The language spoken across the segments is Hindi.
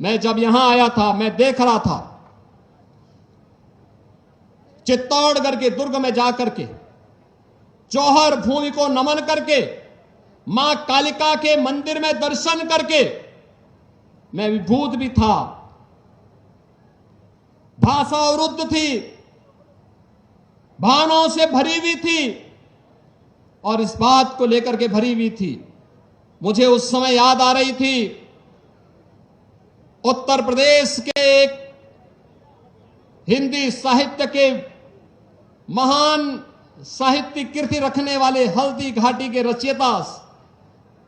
मैं जब यहां आया था, मैं देख रहा था चित्तौड़गढ़ के दुर्ग में जाकर के, जौहर भूमि को नमन करके, मां कालिका के मंदिर में दर्शन करके मैं विभूत भी था। भाषा अवरुद्ध थी, भावनाओं से भरी हुई थी और इस बात को लेकर के भरी हुई थी। मुझे उस समय याद आ रही थी उत्तर प्रदेश के एक हिंदी साहित्य के महान साहित्य कीर्ति रखने वाले हल्दी घाटी के रचयिता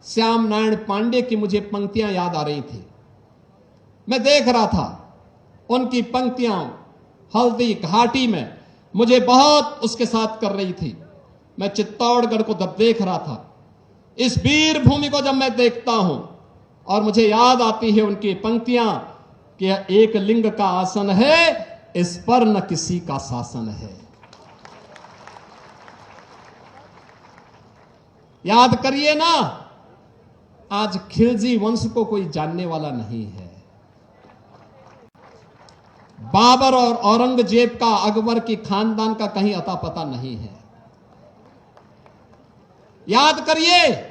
श्याम नारायण पांडे की मुझे पंक्तियां याद आ रही थी। मैं देख रहा था उनकी पंक्तियां हल्दी घाटी में, मुझे बहुत उसके साथ कर रही थी। मैं चित्तौड़गढ़ को जब देख रहा था, इस वीर भूमि को जब मैं देखता हूं और मुझे याद आती है उनकी पंक्तियां कि एक लिंग का आसन है, इस पर न किसी का शासन है। याद करिए ना, आज खिलजी वंश को कोई जानने वाला नहीं है। बाबर और औरंगजेब का, अकबर की खानदान का कहीं अता पता नहीं है। याद करिए,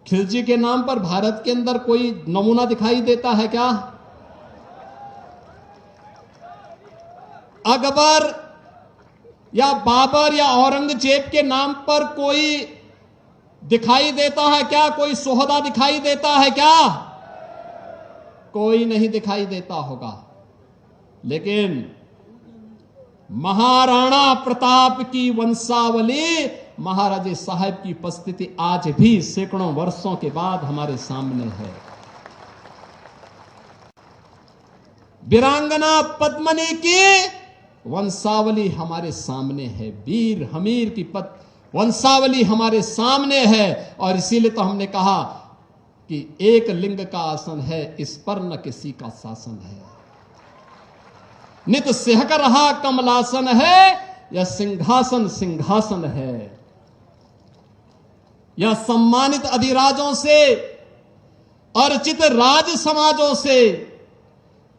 खिलजी के नाम पर भारत के अंदर कोई नमूना दिखाई देता है क्या? अकबर या बाबर या औरंगजेब के नाम पर कोई दिखाई देता है क्या? कोई सोहदा दिखाई देता है क्या? कोई नहीं दिखाई देता होगा। लेकिन महाराणा प्रताप की वंशावली, महाराजे साहब की उपस्थिति आज भी सैकड़ों वर्षों के बाद हमारे सामने है। वीरांगना पद्मिनी की वंशावली हमारे सामने है, वीर हमीर की वंशावली हमारे सामने है। और इसीलिए तो हमने कहा कि एक लिंग का आसन है, इस पर न किसी का शासन है। नित सिहक रहा कमलासन है, यह सिंहासन सिंहासन है। यह सम्मानित अधिराजों से, अर्चित राज समाजों से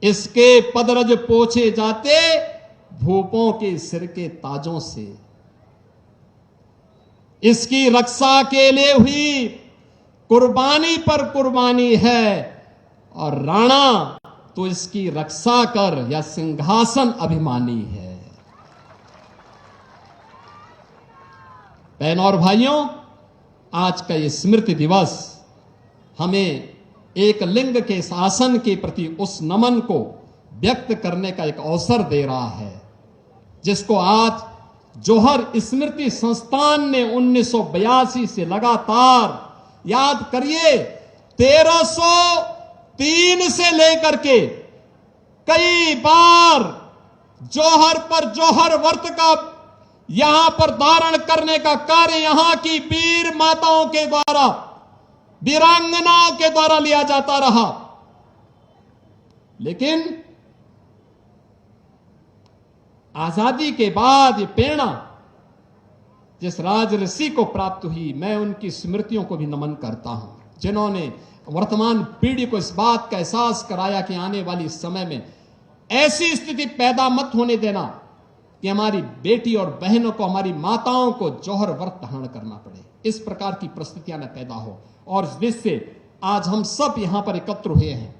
इसके पदरज पोछे जाते, भूपों के सिर के ताजों से। इसकी रक्षा के लिए हुई कुर्बानी पर कुर्बानी है, और राणा तो इसकी रक्षा कर, या सिंहासन अभिमानी है। बहनों और भाइयों, आज का ये स्मृति दिवस हमें एक लिंग के शासन के प्रति उस नमन को व्यक्त करने का एक अवसर दे रहा है, जिसको आज जौहर स्मृति संस्थान ने 1982 से लगातार, याद करिए, 1303 से लेकर के कई बार जौहर पर जौहर व्रत का यहां पर धारण करने का कार्य यहां की वीर माताओं के द्वारा, वीरांगनाओं के द्वारा लिया जाता रहा। लेकिन आजादी के बाद ये प्रेरणा जिस राजऋषि को प्राप्त हुई, मैं उनकी स्मृतियों को भी नमन करता हूं, जिन्होंने वर्तमान पीढ़ी को इस बात का एहसास कराया कि आने वाली समय में ऐसी स्थिति पैदा मत होने देना कि हमारी बेटी और बहनों को, हमारी माताओं को जौहर व्रत धारण करना पड़े। इस प्रकार की परिस्थितियां न पैदा हो। और जिससे आज हम सब यहां पर एकत्र हुए हैं,